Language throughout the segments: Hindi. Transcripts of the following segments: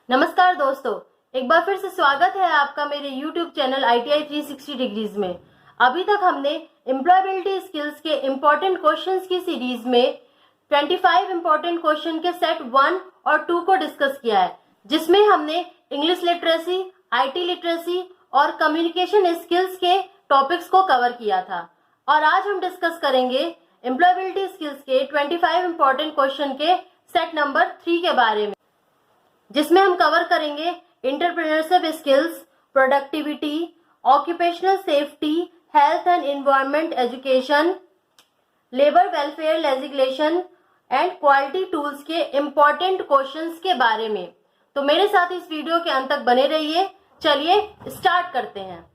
नमस्कार दोस्तों, एक बार फिर से स्वागत है आपका मेरे YouTube चैनल ITI 360 डिग्रीज में। अभी तक हमने एम्प्लॉयबिलिटी स्किल्स के इम्पोर्टेंट क्वेश्चंस की सीरीज में 25 इम्पोर्टेंट क्वेश्चन के सेट 1 और 2 को डिस्कस किया है, जिसमें हमने इंग्लिश लिटरेसी, IT लिटरेसी और कम्युनिकेशन स्किल्स के टॉपिक्स को कवर किया था। और आज हम डिस्कस करेंगे एम्प्लॉयबिलिटी स्किल्स के 25 इम्पोर्टेंट क्वेश्चन के सेट नंबर 3 के बारे में, जिसमें हम कवर करेंगे entrepreneurship skills, productivity, occupational safety, health and environment education, labour welfare legislation and quality tools के इम्पोर्टेंट क्वेश्चंस के बारे में। तो मेरे साथ इस वीडियो के अंत तक बने रहिए। चलिए स्टार्ट करते हैं।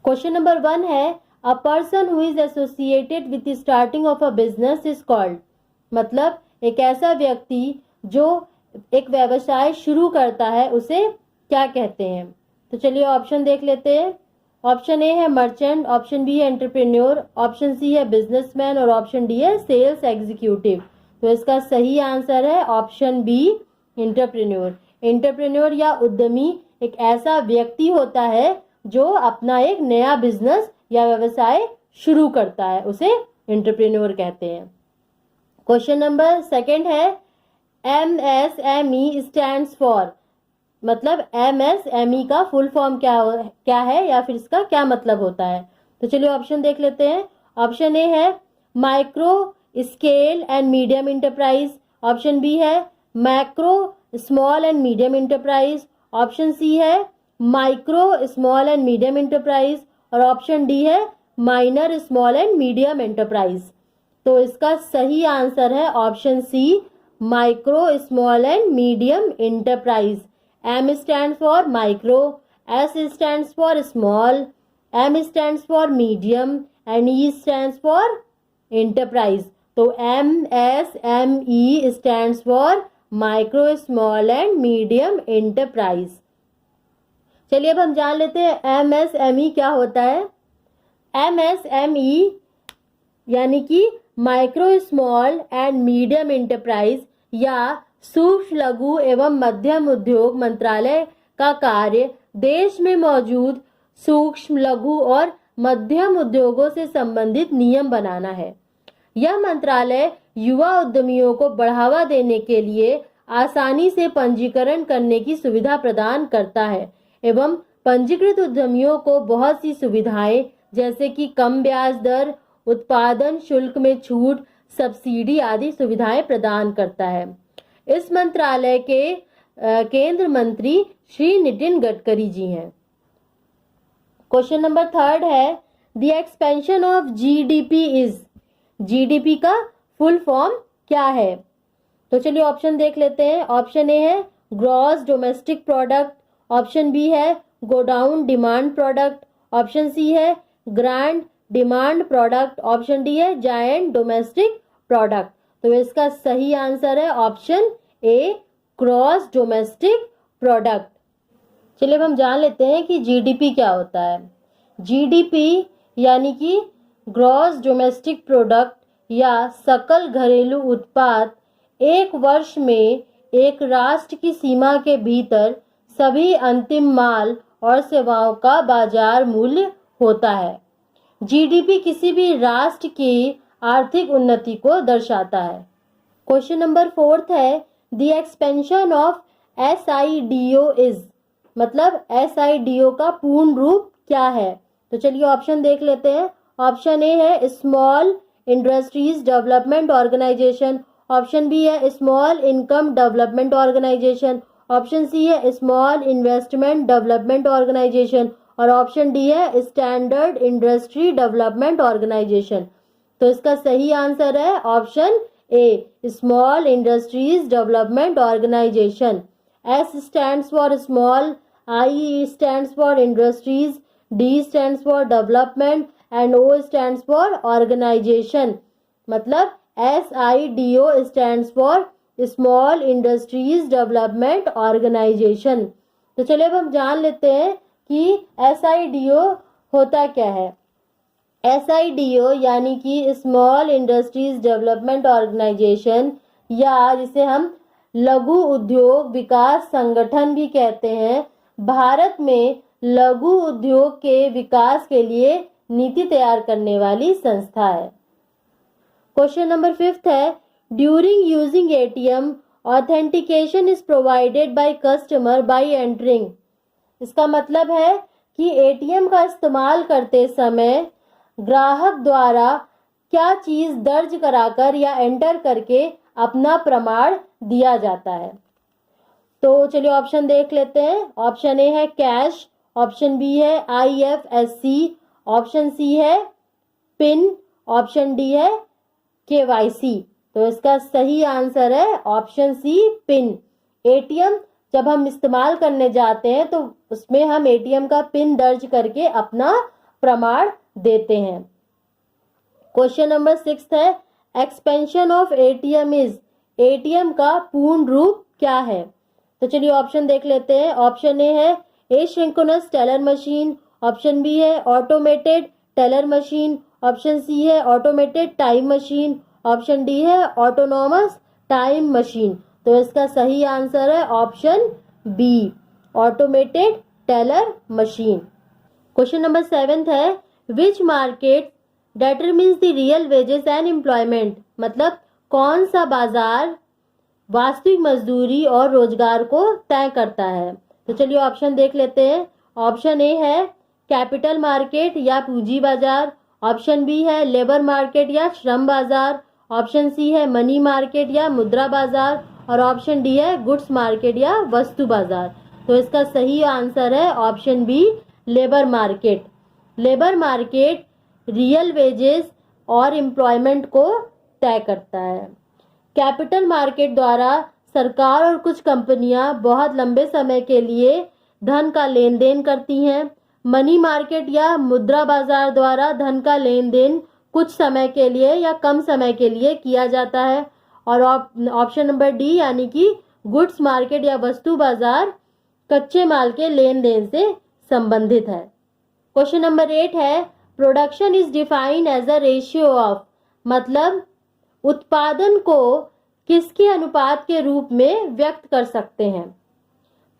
क्वेश्चन नंबर 1 है, a person who is associated with the starting of a business is called. मतलब एक ऐसा व्यक्ति जो एक व्यवसाय शुरू करता है उसे क्या कहते हैं। तो चलिए ऑप्शन देख लेते हैं। ऑप्शन ए है मर्चेंट, ऑप्शन बी है एंटरप्रेन्योर, ऑप्शन सी है बिजनेसमैन और ऑप्शन डी है सेल्स एग्जीक्यूटिव। तो इसका सही आंसर है ऑप्शन बी, एंटरप्रेन्योर। एंटरप्रेन्योर या उद्यमी एक ऐसा व्यक्ति होता है जो अपना एक नया बिजनेस या व्यवसाय शुरू करता है, उसे एंटरप्रेन्योर कहते हैं। क्वेश्चन नंबर 2 है, MSME स्टैंड्स फॉर। मतलब MSME का फुल फॉर्म क्या है या फिर इसका क्या मतलब होता है। तो चलिए ऑप्शन देख लेते हैं। ऑप्शन ए है micro scale and medium enterprise, option B है macro small and medium enterprise, option C है micro small and medium enterprise और ऑप्शन डी है minor small and medium enterprise. तो इसका सही आंसर है option C, micro small and medium enterprise. M stand for micro, S stand for small, M stand for medium and E stand for enterprise. तो MSME stand for micro small and medium enterprise. चलिए अब हम जान लेते हैं MSME क्या होता है। MSME यानी कि micro small and medium enterprise या सूक्ष्म लघु एवं मध्यम उद्योग मंत्रालय का कार्य देश में मौजूद सूक्ष्म लघु और मध्यम उद्योगों से संबंधित नियम बनाना है। यह मंत्रालय युवा उद्यमियों को बढ़ावा देने के लिए आसानी से पंजीकरण करने की सुविधा प्रदान करता है एवं पंजीकृत उद्यमियों को बहुत सी सुविधाएं जैसे कि कम ब्याज दर, उत्पादन शुल्क में छूट, सब्सिडी आदि सुविधाएं प्रदान करता है। इस मंत्रालय के केंद्र मंत्री श्री नितिन गडकरी जी हैं। क्वेश्चन नंबर 3 है, the expansion of GDP is. GDP का फुल फॉर्म क्या है। तो चलिए ऑप्शन देख लेते हैं। ऑप्शन ए है gross domestic product, option B है godown demand product, option C है grand demand product, option D है जायंट डोमेस्टिक प्रोडक्ट। तो इसका सही आंसर है option A, gross domestic product. चलिए अब हम जान लेते हैं कि GDP क्या होता है। GDP यानी कि ग्रॉस डोमेस्टिक प्रोडक्ट या सकल घरेलू उत्पाद एक वर्ष में एक राष्ट्र की सीमा के भीतर सभी अंतिम माल और सेवाओं का बाजार मूल्य होता है। GDP किसी भी राष्ट्र की आर्थिक उन्नति को दर्शाता है। क्वेश्चन नंबर 4 है, the expansion of SIDO is. मतलब SIDO का पूर्ण रूप क्या है। तो चलिए ऑप्शन देख लेते हैं। ऑप्शन ए है small industries development organisation, option B है small income development organisation, option C है स्मॉल इन्वेस्टमेंट डेवलपमेंट ऑर्गेनाइजेशन और ऑप्शन डी है स्टैंडर्ड इंडस्ट्री डेवलपमेंट ऑर्गेनाइजेशन। तो इसका सही आंसर है option A, small industries development organisation. S stands for small, I stands for industries, D stands for development and O stands for organisation. मतलब SIDO stands for small industries development organisation. तो चलिए अब हम जान लेते हैं कि SIDO होता क्या है? SIDO यानी कि स्मॉल इंडस्ट्रीज डेवलपमेंट ऑर्गेनाइजेशन, या जिसे हम लघु उद्योग विकास संगठन भी कहते हैं, भारत में लघु उद्योग के विकास के लिए नीति तैयार करने वाली संस्था है। क्वेश्चन नंबर 5 है, during using ATM authentication is provided by customer bye entering. इसका मतलब है कि ATM का इस्तेमाल करते समय ग्राहक द्वारा क्या चीज दर्ज कराकर या एंटर करके अपना प्रमाण दिया जाता है। तो चलिए ऑप्शन देख लेते हैं। ऑप्शन ए है कैश, ऑप्शन बी है IFSC, ऑप्शन सी है पिन, ऑप्शन डी है KYC। तो इसका सही आंसर है ऑप्शन सी, पिन। ATM जब हम इस्तेमाल करने जाते हैं तो उसमें हम ATM का पिन दर्ज करके अपना प्रमाण देते हैं। क्वेश्चन नंबर 6 है, expansion of ATM is, ATM का पूर्ण रूप क्या है? तो चलिए ऑप्शन देख लेते हैं। ऑप्शन ए है asynchronous teller machine, option B है automated teller machine, option C है automated time machine, option D है ऑटोनॉमस टाइम मशीन। तो इसका सही आंसर है option B, automated teller machine. Question number 7 है, which market determines the real wages and employment. मतलब कौन सा बाजार वास्तविक मजदूरी और रोजगार को तय करता है? तो चलिए ऑप्शन देख लेते हैं। ऑप्शन ए है कैपिटल मार्केट या पूंजी बाजार, ऑप्शन बी है लेबर मार्केट या श्रम बाजार, ऑप्शन सी है मनी मार्केट या मुद्रा बाजार, और ऑप्शन डी है गुड्स मार्केट या वस्तु बाजार। तो इसका सही आंसर है option B, labour market. Labour market real wages और एम्प्लॉयमेंट को तय करता है। कैपिटल मार्केट द्वारा सरकार और कुछ कंपनियां बहुत लंबे समय के लिए धन का लेन देन करती हैं। मनी मार्केट या मुद्रा बाजार द्वारा धन का लेन देन कुछ समय के लिए या कम समय के लिए किया जाता है। और ऑप्शन नंबर डी यानी कि गुड्स मार्केट या वस्तु बाजार कच्चे माल के लेन देन से संबंधित है। क्वेश्चन नंबर 8 है, production is defined as a ratio of. मतलब उत्पादन को किसके अनुपात के रूप में व्यक्त कर सकते हैं?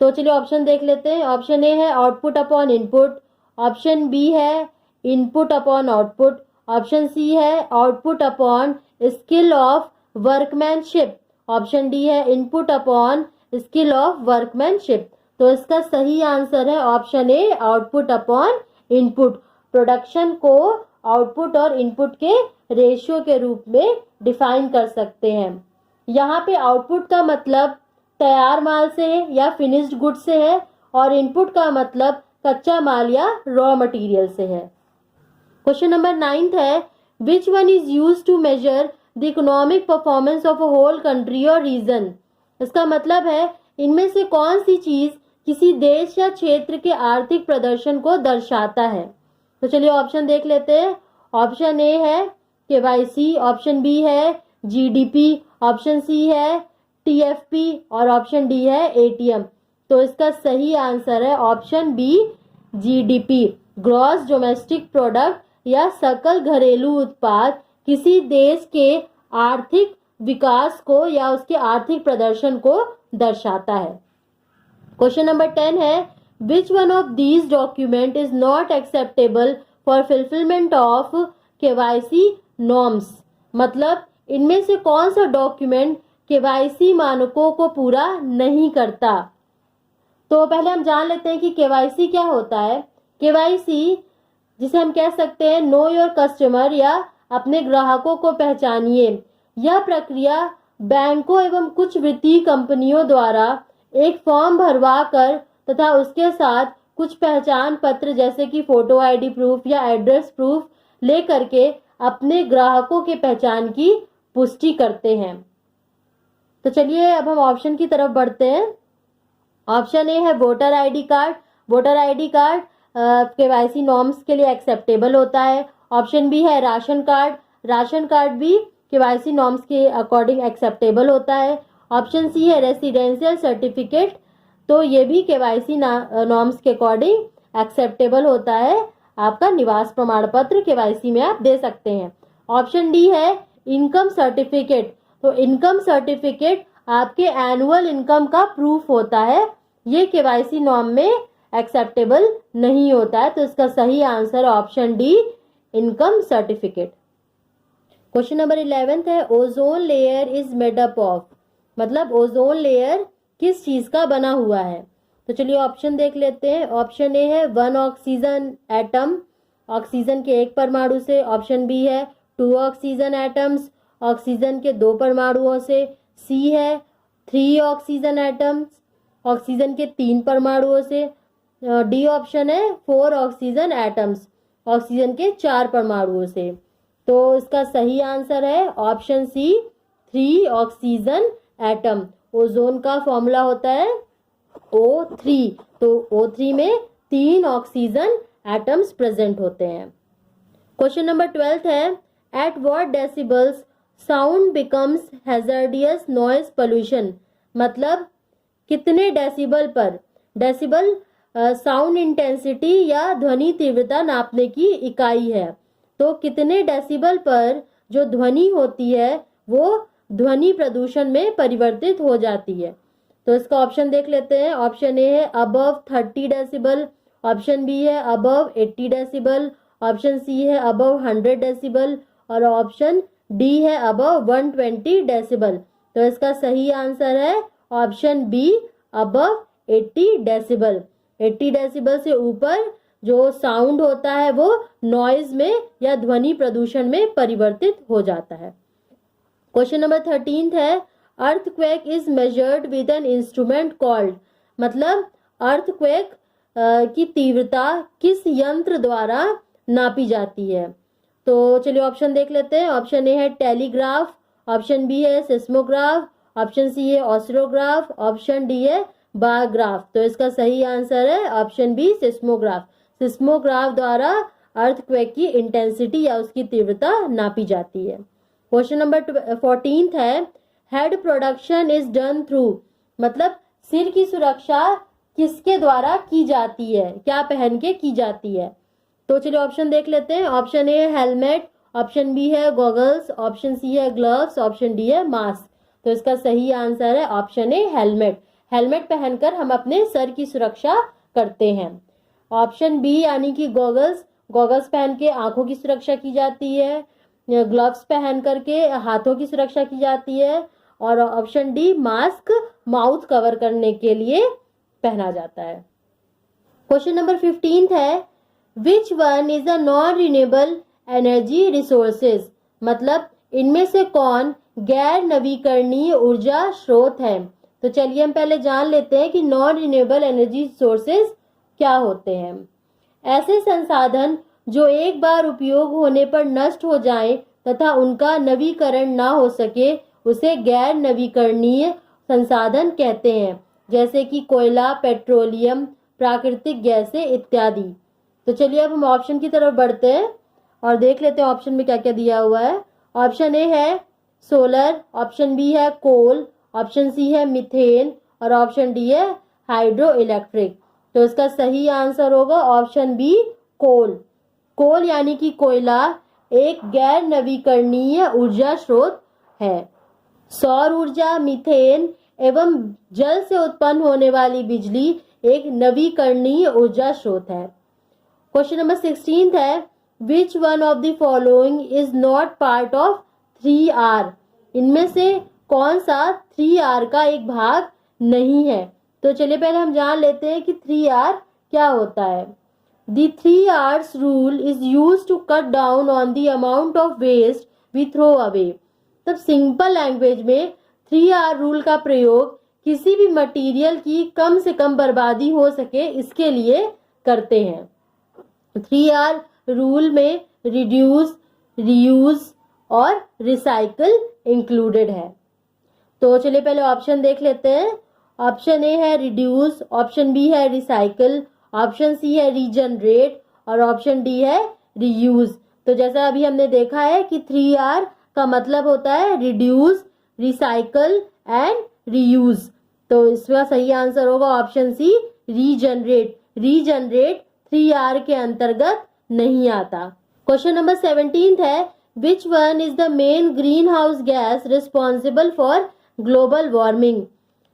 तो चलिए ऑप्शन देख लेते हैं। ऑप्शन ए है output upon input, option B है input upon output, option C है output upon skill of workmanship, option D है input upon skill of workmanship. तो इसका सही आंसर है option A, output upon input. Production को आउटपुट और इनपुट के रेशियो के रूप में डिफाइन कर सकते हैं। यहाँ पे आउटपुट का मतलब तैयार माल से है या फिनिश्ड गुड से है, और इनपुट का मतलब कच्चा माल या रॉ मटेरियल से है। क्वेश्चन नंबर 9 है, which one is used to measure the economic performance of a whole country or region. इसका मतलब है इनमें से कौन सी चीज किसी देश या क्षेत्र के आर्थिक प्रदर्शन को दर्शाता है? तो चलिए ऑप्शन देख लेते हैं। ऑप्शन ए है KYC, ऑप्शन बी है GDP, ऑप्शन सी है TFP और ऑप्शन डी है ATM। तो इसका सही आंसर है option B, GDP, gross domestic product या सकल घरेलू उत्पाद किसी देश के आर्थिक विकास को या उसके आर्थिक प्रदर्शन को दर्शाता है। क्वेश्चन नंबर 10 है, which one of these document is not acceptable for fulfilment of KYC norms. मतलब इनमें से कौन सा डॉक्यूमेंट KYC मानकों को पूरा नहीं करता? तो पहले हम जान लेते हैं कि KYC क्या होता है। KYC जिसे हम कह सकते हैं नो योर कस्टमर या अपने ग्राहकों को पहचानिए। यह प्रक्रिया बैंकों एवं कुछ वित्तीय कंपनियों द्वारा एक फॉर्म भरवा कर तथा उसके साथ कुछ पहचान पत्र जैसे कि फोटो ID प्रूफ या एड्रेस प्रूफ लेकर के अपने ग्राहकों के पहचान की पुष्टि करते हैं। तो चलिए अब हम ऑप्शन की तरफ बढ़ते हैं। ऑप्शन ए है voter ID card. Voter ID card KYC norms के लिए एक्सेप्टेबल होता है। ऑप्शन बी है राशन कार्ड। राशन कार्ड भी KYC नॉर्म्स के अकॉर्डिंग एक्सेप्टेबल होता है। ऑप्शन सी है रेसिडेंशियल सर्टिफिकेट, तो ये भी KYC नॉर्म्स के अकॉर्डिंग एक्सेप्टेबल होता है। आपका निवास प्रमाण पत्र केवाईसी में आप दे सकते हैं। ऑप्शन डी है इनकम सर्टिफिकेट। तो इनकम सर्टिफिकेट आपके एनुअल इनकम का प्रूफ होता है, ये केवाईसी नॉर्म में एक्सेप्टेबल नहीं होता है। तो इसका सही answer option D income certificate. Question number 11 है ozone layer is made up of. मतलब ओजोन लेयर किस चीज का बना हुआ है। तो चलिए ऑप्शन देख लेते हैं। ऑप्शन ए है 1 ऑक्सीजन एटम, ऑक्सीजन के 1 परमाणु से। ऑप्शन बी है 2 ऑक्सीजन एटम्स, ऑक्सीजन के 2 परमाणुओं से। सी है 3 ऑक्सीजन एटम्स, ऑक्सीजन के 3 परमाणुओं से। डी ऑप्शन है 4 ऑक्सीजन एटम्स, ऑक्सीजन के 4 परमाणुओं से। तो इसका सही आंसर है option C 3 oxygen atom. Ozone का फॉर्मूला होता है O3। तो O3 में 3 ऑक्सीजन एटम्स प्रेजेंट होते हैं। क्वेश्चन नंबर 12 है at what decibels sound becomes hazardous noise pollution. मतलब कितने डेसिबल पर, डेसिबल साउंड इंटेंसिटी या ध्वनि तीव्रता नापने की इकाई है। तो कितने डेसिबल पर जो ध्वनि होती है वो ध्वनि प्रदूषण में परिवर्तित हो जाती है। तो इसका ऑप्शन देख लेते हैं। ऑप्शन ए है अबव 30 डेसिबल, ऑप्शन बी है अबव 80 डेसिबल, ऑप्शन सी है अबव 100 डेसिबल और ऑप्शन डी है अबव 120 डेसिबल। तो इसका सही आंसर है option be above 80 decibel. 80 decibel से ऊपर जो साउंड होता है वो नॉइज में या ध्वनि प्रदूषण में परिवर्तित हो जाता है। क्वेश्चन नंबर 13 है earthquake is measured with an instrument called. मतलब अर्थक्वेक की तीव्रता किस यंत्र द्वारा नापी जाती है। तो चलिए ऑप्शन देख लेते हैं। ऑप्शन ए है टेलीग्राफ, ऑप्शन बी है सिस्मोग्राफ, ऑप्शन सी है ऑसिलोग्राफ, ऑप्शन डी है बारग्राफ। तो इसका सही आंसर है ऑप्शन बी सिस्मोग्राफ। सिस्मोग्राफ द्वारा अर्थक्वेक की इंटेंसिटी या उसकी तीव्रता नापी जाती है। क्वेश्चन नंबर 14 है head production is done through. मतलब सिर की सुरक्षा किसके द्वारा की जाती है, क्या पहन के की जाती है। तो चलिए ऑप्शन देख लेते हैं। ऑप्शन ए है हेलमेट, ऑप्शन बी है गॉगल्स, ऑप्शन सी है ग्लव्स, ऑप्शन डी है मास्क। तो इसका सही आंसर है ऑप्शन ए हेलमेट। हेलमेट पहनकर हम अपने सर की सुरक्षा करते हैं। ऑप्शन बी यानी कि गॉगल्स, गॉगल्स पहन के आंखों की सुरक्षा की जाती है। ग्लव्स पहन करके हाथों की सुरक्षा की जाती है और option D mask mouth cover करने के लिए पहना जाता है। क्वेश्चन नंबर 15 है which one is a non renewable energy resources. मतलब इनमें से कौन गैर नवीकरणीय ऊर्जा स्रोत है। तो चलिए हम पहले जान लेते हैं कि नॉन रिन्यूएबल एनर्जी सोर्सेज क्या होते हैं। ऐसे संसाधन जो एक बार उपयोग होने पर नष्ट हो जाएं तथा उनका नवीकरण ना हो सके उसे गैर नवीकरणीय संसाधन कहते हैं, जैसे कि कोयला, पेट्रोलियम, प्राकृतिक गैसें इत्यादि। तो चलिए अब हम ऑप्शन की तरफ बढ़ते हैं और देख लेते हैं ऑप्शन में क्या क्या दिया हुआ है। ऑप्शन ए है सोलर, ऑप्शन बी है कोल, ऑप्शन सी है मीथेन और ऑप्शन डी है हाइड्रो इलेक्ट्रिक। तो इसका सही आंसर होगा ऑप्शन बी कोल। कोल यानी कि कोयला एक गैर नवीकरणीय ऊर्जा स्रोत है। सौर ऊर्जा, मीथेन एवं जल से उत्पन्न होने वाली बिजली एक नवीकरणीय ऊर्जा स्रोत है। क्वेश्चन नंबर 16 है which one of the following is not part of 3R। इनमें से कौन सा 3R का एक भाग नहीं है। तो चलिए पहले हम जान लेते हैं कि 3R क्या होता है। The 3R's rule is used to cut down on the amount of waste we throw away। तब सिंपल लैंग्वेज में 3R रूल का प्रयोग किसी भी मटेरियल की कम से कम बर्बादी हो सके इसके लिए करते हैं। 3R रूल में रिड्यूस, रीयूज और रिसाइकल इंक्लूडेड है। तो चलिए पहले ऑप्शन देख लेते हैं। ऑप्शन ए है रिड्यूस, ऑप्शन बी है रिसाइकल, ऑप्शन सी है रीजनरेट और ऑप्शन डी है रीयूज। तो जैसा अभी हमने देखा है कि 3R का मतलब होता है रिड्यूस, रिसाइकल एंड रीयूज। तो इसका सही आंसर होगा option C regenerate. Regenerate 3R के अंतर्गत नहीं आता। क्वेश्चन नंबर 17 है, which one is the main green house gas responsible for global warming.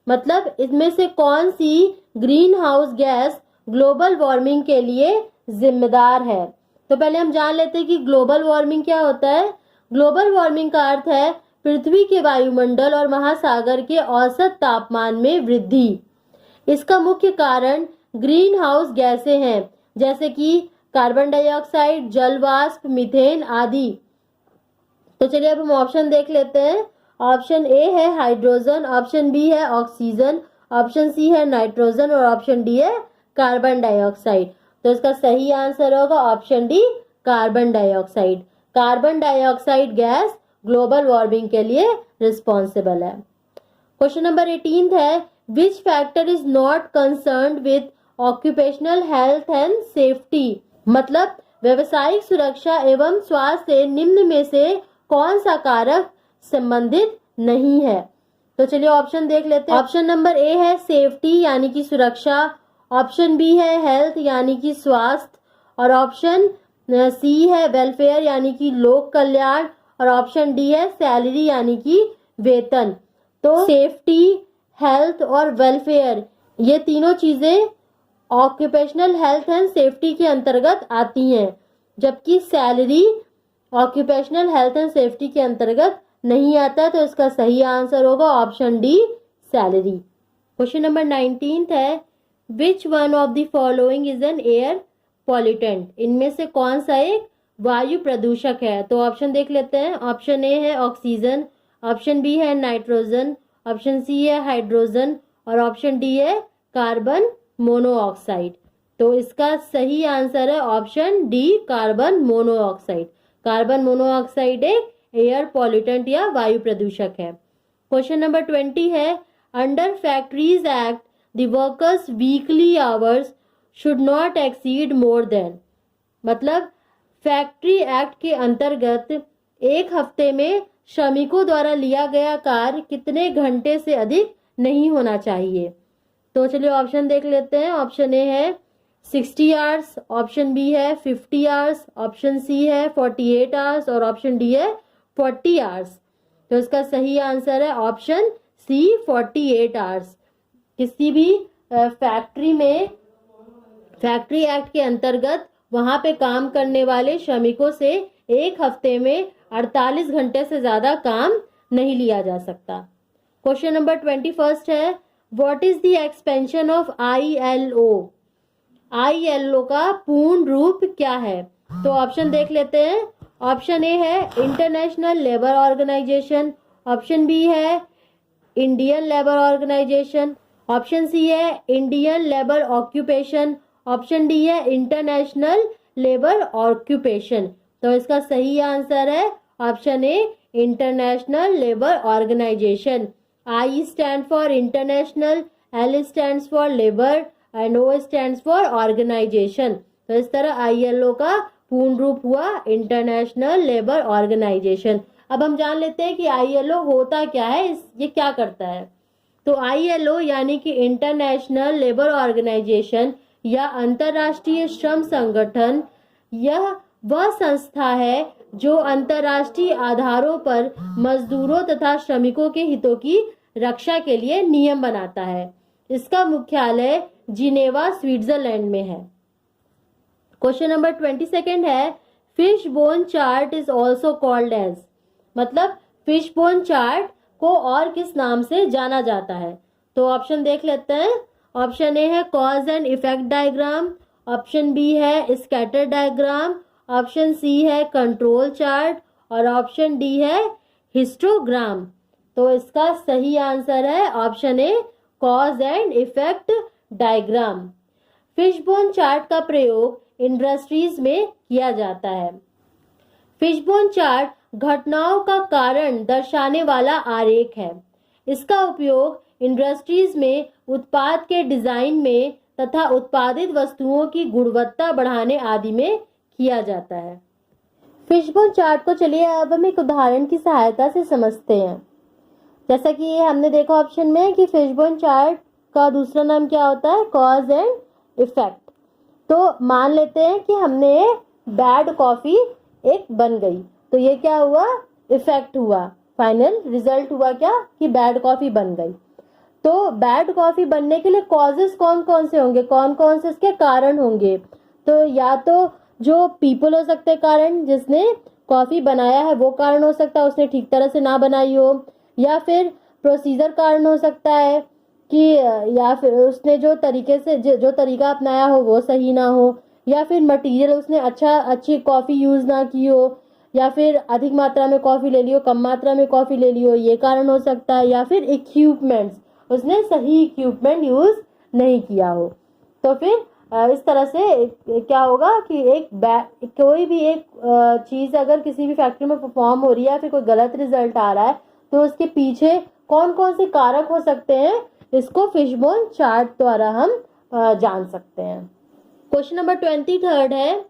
मतलब इसमें से कौन सी green house gas global warming के लिए जिम्मेदार है। तो पहले हम जान लेते हैं कि ग्लोबल वार्मिंग क्या होता है। ग्लोबल वार्मिंग का अर्थ है पृथ्वी के वायुमंडल और महासागर के औसत तापमान में वृद्धि। इसका मुख्य कारण ग्रीन हाउस गैसें हैं, जैसे कि कार्बन डाइऑक्साइड, जलवाष्प, मीथेन आदि। तो चलिए अब हम ऑप्शन देख लेते हैं। ऑप्शन ए है हाइड्रोजन, ऑप्शन बी है ऑक्सीजन, ऑप्शन सी है नाइट्रोजन और ऑप्शन डी है कार्बन डाइऑक्साइड। तो इसका सही आंसर होगा option D, carbon dioxide. Carbon dioxide gas global warming के लिए रिस्पॉन्सिबल है। क्वेश्चन नंबर 18 है, which factor is not concerned with occupational health and safety. मतलब व्यवसायिक सुरक्षा एवं स्वास्थ्य से निम्न में से कौन सा कारक संबंधित नहीं है। तो चलिए ऑप्शन देख लेते हैं। ऑप्शन नंबर ए है सेफ्टी यानी कि सुरक्षा, ऑप्शन बी है हेल्थ यानी कि स्वास्थ्य, और ऑप्शन सी है वेलफेयर यानी कि लोक कल्याण, और ऑप्शन डी है सैलरी यानी कि वेतन। तो सेफ्टी, हेल्थ और वेलफेयर ये तीनों चीजें ऑक्यूपेशनल हेल्थ एंड सेफ्टी के अंतर्गत आती हैं, जबकि salary occupational health and safety के अंतर्गत नहीं आता। तो इसका सही आंसर होगा option D, salary. Question number 19 है, which one of the following is an air pollutant. इनमें से कौन सा एक वायु प्रदूषक है। तो ऑप्शन देख लेते हैं। ऑप्शन ए है ऑक्सीजन, ऑप्शन बी है नाइट्रोजन, ऑप्शन सी है हाइड्रोजन और ऑप्शन डी है कार्बन मोनोऑक्साइड। तो इसका सही आंसर है option D, carbon monoxide. Carbon monoxide एक एयर पॉल्यूटेंट या वायु प्रदूषक है। क्वेश्चन नंबर 20 है, under factories act the workers weekly hours should not exceed more than. मतलब फैक्ट्री एक्ट के अंतर्गत एक हफ्ते में श्रमिकों द्वारा लिया गया कार्य कितने घंटे से अधिक नहीं होना चाहिए। तो चलिए ऑप्शन देख लेते हैं। ऑप्शन ए है 60 आवर्स, ऑप्शन बी है 50 आवर्स, ऑप्शन सी है 48 आवर्स और ऑप्शन डी है 40 आवर्स। तो इसका सही आंसर है ऑप्शन सी, 48 आवर्स। किसी भी फैक्ट्री में फैक्ट्री एक्ट के अंतर्गत वहां पे काम करने वाले श्रमिकों से एक हफ्ते में 48 घंटे से ज्यादा काम नहीं लिया जा सकता। क्वेश्चन नंबर 21 है, what is the expansion of ILO। ILO का पूर्ण रूप क्या है। तो ऑप्शन देख लेते हैं। ऑप्शन ए है international labour organisation, option B है Indian labour organisation, option C है Indian labour occupation, option D है इंटरनेशनल लेबर ऑक्यूपेशन। तो इसका सही आंसर है option A, international labour organisation. I stand for international, L stand for labour and O stand for organisation. तो इस तरह ILO का पूर्ण रूप हुआ इंटरनेशनल लेबर ऑर्गेनाइजेशन। अब हम जान लेते हैं कि ILO होता क्या है, ये क्या करता है। तो ILO यानी कि इंटरनेशनल लेबर ऑर्गेनाइजेशन या अंतर्राष्ट्रीय श्रम संगठन, यह वह संस्था है जो अंतर्राष्ट्रीय आधारों पर मजदूरों तथा श्रमिकों के हितों की रक्षा के लिए नियम बनाता है। इसका मुख्यालय जिनेवा, स्विट्जरलैंड में है। क्वेश्चन नंबर 22 है, fish bone chart is also called as. मतलब फिश बोन चार्ट को और किस नाम से जाना जाता है। तो ऑप्शन देख लेते हैं। ऑप्शन ए है cause and effect diagram, option B है स्कैटर डायग्राम, ऑप्शन सी है कंट्रोल चार्ट और ऑप्शन डी है हिस्टोग्राम। तो इसका सही आंसर है option A, cause and effect diagram. Fishbone chart का प्रयोग इंडस्ट्रीज में किया जाता है। फिशबोन चार्ट घटनाओं का कारण दर्शाने वाला आरेख है। इसका उपयोग इंडस्ट्रीज में उत्पाद के डिजाइन में तथा उत्पादित वस्तुओं की गुणवत्ता बढ़ाने आदि में किया जाता है। फिशबोन चार्ट को चलिए अब हम एक उदाहरण की सहायता से समझते हैं। जैसा कि हमने देखा ऑप्शन में कि फिशबोन चार्ट का दूसरा नाम क्या होता है, कॉज एंड इफेक्ट। तो मान लेते हैं कि हमने बैड कॉफी एक बन गई। तो ये क्या हुआ, इफेक्ट हुआ, फाइनल रिजल्ट हुआ क्या कि बैड कॉफी बन गई। तो बैड कॉफी बनने के लिए कॉजेस कौन कौन से होंगे, कौन कौन से इसके कारण होंगे। तो या तो जो पीपल हो सकते हैं कारण, जिसने कॉफी बनाया है वो कारण हो सकता है, उसने ठीक तरह से ना बनाई हो, या फिर प्रोसीजर कारण हो सकता है कि या फिर उसने जो तरीके से जो तरीका अपनाया हो वो सही ना हो, या फिर मटेरियल उसने अच्छी कॉफी यूज ना की हो, या फिर अधिक मात्रा में कॉफी ले लियो, कम मात्रा में कॉफी ले लियो, ये कारण हो सकता है, या फिर इक्विपमेंट्स, उसने सही इक्विपमेंट यूज नहीं किया हो। तो फिर इस तरह से क्या होगा कि कोई भी एक चीज अगर किसी भी फैक्ट्री में परफॉर्म हो रही है, फिर कोई गलत रिजल्ट आ रहा है, तो उसके पीछे कौन कौन से कारक हो सकते हैं, इसको फिशबोन चार्ट द्वारा हम जान सकते हैं। क्वेश्चन नंबर 23 है,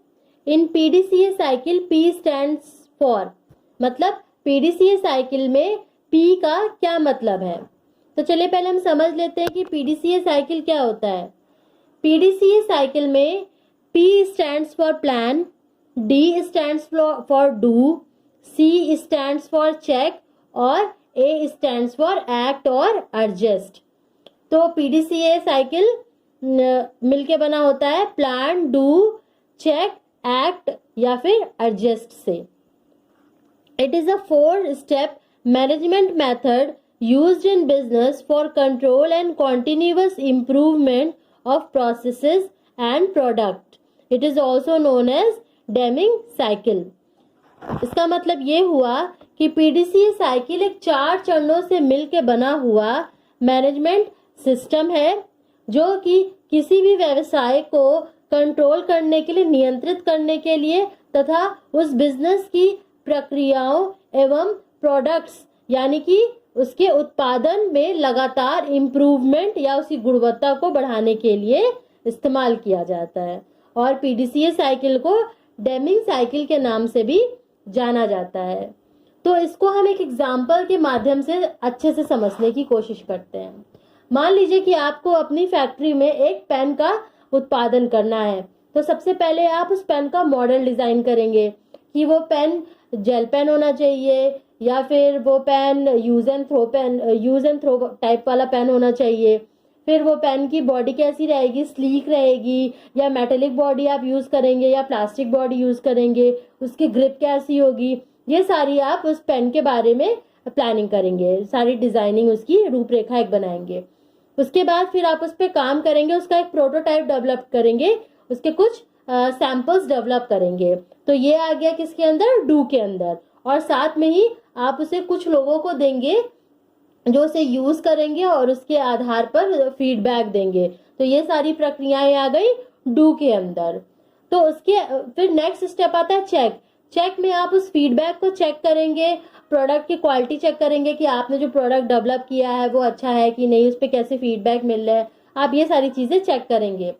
in PDCA cycle P stands for, मतलब पीडीसीए साइकिल में पी का क्या मतलब है। तो चलिए पहले हम समझ लेते हैं कि पीडीसीए साइकिल क्या होता है। पीडीसीए साइकिल में P stands for plan, D stands for do, C stands for check और A stands for act और adjust। तो पीडीसीए साइकिल मिलके बना होता है प्लान, डू, चेक, एक्ट या फिर एडजस्ट से। It is a 4-step management method used in business for control and continuous improvement of processes and product. It is also known as Deming cycle. इसका मतलब ये हुआ कि पीडीसीए साइकिल एक 4 चरणों से मिलकर बना हुआ मैनेजमेंट सिस्टम है, जो कि किसी भी व्यवसाय को कंट्रोल करने के लिए, नियंत्रित करने के लिए तथा उस बिजनेस की प्रक्रियाओं एवं प्रोडक्ट्स यानी कि उसके उत्पादन में लगातार इम्प्रूवमेंट या उसकी गुणवत्ता को बढ़ाने के लिए इस्तेमाल किया जाता है। और पीडीसीए साइकिल को डेमिंग साइकिल के नाम से भी जाना जाता है। तो इसको हम एक एग्जाम्पल के माध्यम से अच्छे से समझने की कोशिश करते हैं। मान लीजिए कि आपको अपनी फैक्ट्री में एक पेन का उत्पादन करना है, तो सबसे पहले आप उस पेन का मॉडल डिजाइन करेंगे कि वो पेन जेल पेन होना चाहिए या फिर वो pen use and throw type वाला पेन होना चाहिए। फिर वो पेन की बॉडी कैसी रहेगी, स्लीक रहेगी या मेटेलिक बॉडी आप यूज करेंगे या प्लास्टिक बॉडी यूज करेंगे, उसकी ग्रिप कैसी होगी, ये सारी आप उस पेन के बारे में प्लानिंग करेंगे, सारी डिजाइनिंग उसकी रूपरेखा एक बनाएंगे। उसके बाद फिर आप उस पर काम करेंगे, उसका एक प्रोटोटाइप डेवलप करेंगे, उसके कुछ सैंपल्स डेवलप करेंगे। तो ये आ गया किसके अंदर, डू के अंदर। और साथ में ही आप उसे कुछ लोगों को देंगे जो उसे यूज करेंगे और उसके आधार पर फीडबैक देंगे। तो ये सारी प्रक्रियाएं आ गई डू के अंदर। तो उसके फिर नेक्स्ट स्टेप आता है चेक। चेक में आप उस फीडबैक को चेक करेंगे, प्रोडक्ट की क्वालिटी चेक करेंगे कि आपने जो प्रोडक्ट डेवलप किया है वो अच्छा है कि नहीं, उस पर कैसे फीडबैक मिल रहा है, आप ये सारी चीजें चेक करेंगे।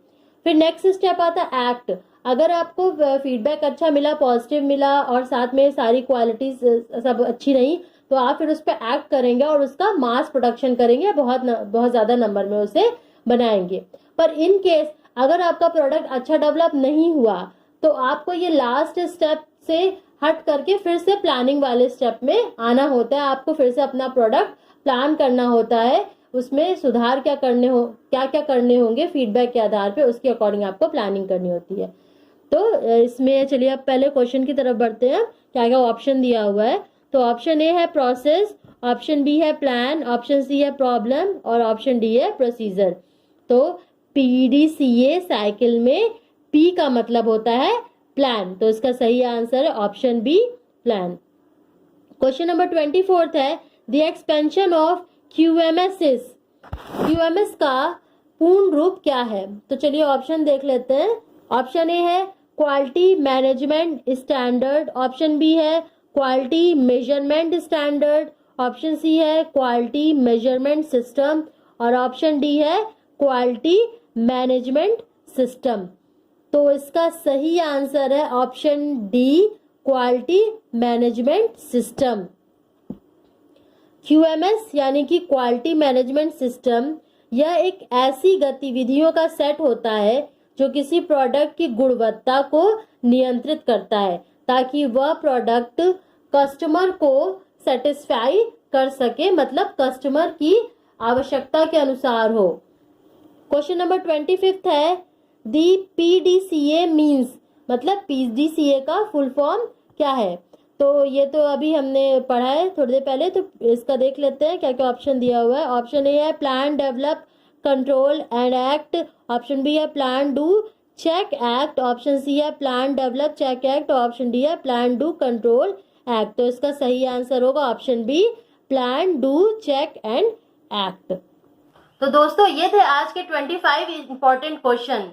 फिर नेक्स्ट स्टेप आता है एक्ट। अगर आपको फीडबैक अच्छा मिला, पॉजिटिव मिला और साथ में सारी क्वालिटी सब अच्छी रही, तो आप फिर उस पर एक्ट करेंगे और उसका मास प्रोडक्शन करेंगे, बहुत ज्यादा नंबर में उसे बनाएंगे। पर इन केस अगर आपका प्रोडक्ट अच्छा डेवलप नहीं हुआ, तो आपको ये लास्ट स्टेप से हट करके फिर से प्लानिंग वाले स्टेप में आना होता है। आपको फिर से अपना प्रोडक्ट प्लान करना होता है, उसमें सुधार क्या क्या करने होंगे फीडबैक के आधार पे, उसके अकॉर्डिंग आपको प्लानिंग करनी होती है। तो इसमें चलिए अब पहले क्वेश्चन की तरफ बढ़ते हैं। क्या क्या ऑप्शन दिया हुआ है, तो ऑप्शन ए है प्रोसेस, ऑप्शन बी है प्लान, ऑप्शन सी है प्रॉब्लम और ऑप्शन डी है प्रोसीजर। तो पीडीसीए साइकिल में पी का मतलब होता है प्लान, तो इसका सही आंसर है option B plan. Question number 24 है, the expansion of QMS. QMS का पूर्ण रूप क्या है। तो चलिए ऑप्शन देख लेते हैं। ऑप्शन ए है quality management standard, option B है quality measurement standard, option C है क्वालिटी मेजरमेंट सिस्टम और ऑप्शन डी है क्वालिटी मैनेजमेंट सिस्टम। तो इसका सही आंसर है option D quality management system. QMS यानी कि क्वालिटी मैनेजमेंट सिस्टम, यह एक ऐसी गतिविधियों का सेट होता है जो किसी प्रोडक्ट की गुणवत्ता को नियंत्रित करता है ताकि वह प्रोडक्ट कस्टमर को सेटिस्फाई कर सके, मतलब कस्टमर की आवश्यकता के अनुसार हो। क्वेश्चन नंबर 25 है दी पीडीसीए मीन्स, मतलब पीडीसीए का फुल फॉर्म क्या है। तो ये तो अभी हमने पढ़ा है थोड़ी देर पहले, तो इसका देख लेते हैं क्या क्या ऑप्शन दिया हुआ है। ऑप्शन ए है plan develop control and act, option B है plan do check act, option C है plan develop check act, option D है प्लान डू कंट्रोल एक्ट। तो इसका सही आंसर होगा option B, plan do check and act. तो दोस्तों ये थे आज के 25 इंपॉर्टेंट क्वेश्चन।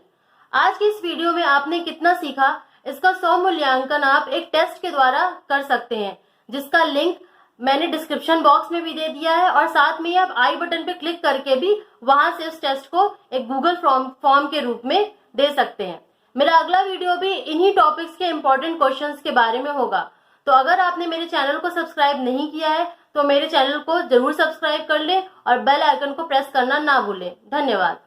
आज की इस वीडियो में आपने कितना सीखा, इसका 100 मूल्यांकन आप एक टेस्ट के द्वारा कर सकते हैं, जिसका लिंक मैंने डिस्क्रिप्शन बॉक्स में भी दे दिया है, और साथ में आप आई बटन पे क्लिक करके भी वहां से इस टेस्ट को एक गूगल फॉर्म के रूप में दे सकते हैं। मेरा अगला वीडियो भी इन्हीं टॉपिक्स के इंपॉर्टेंट क्वेश्चंस के बारे में होगा। तो अगर आपने मेरे चैनल को सब्सक्राइब नहीं किया है तो मेरे चैनल को जरूर सब्सक्राइब कर लें और बेल आइकन को प्रेस करना ना भूलें। धन्यवाद।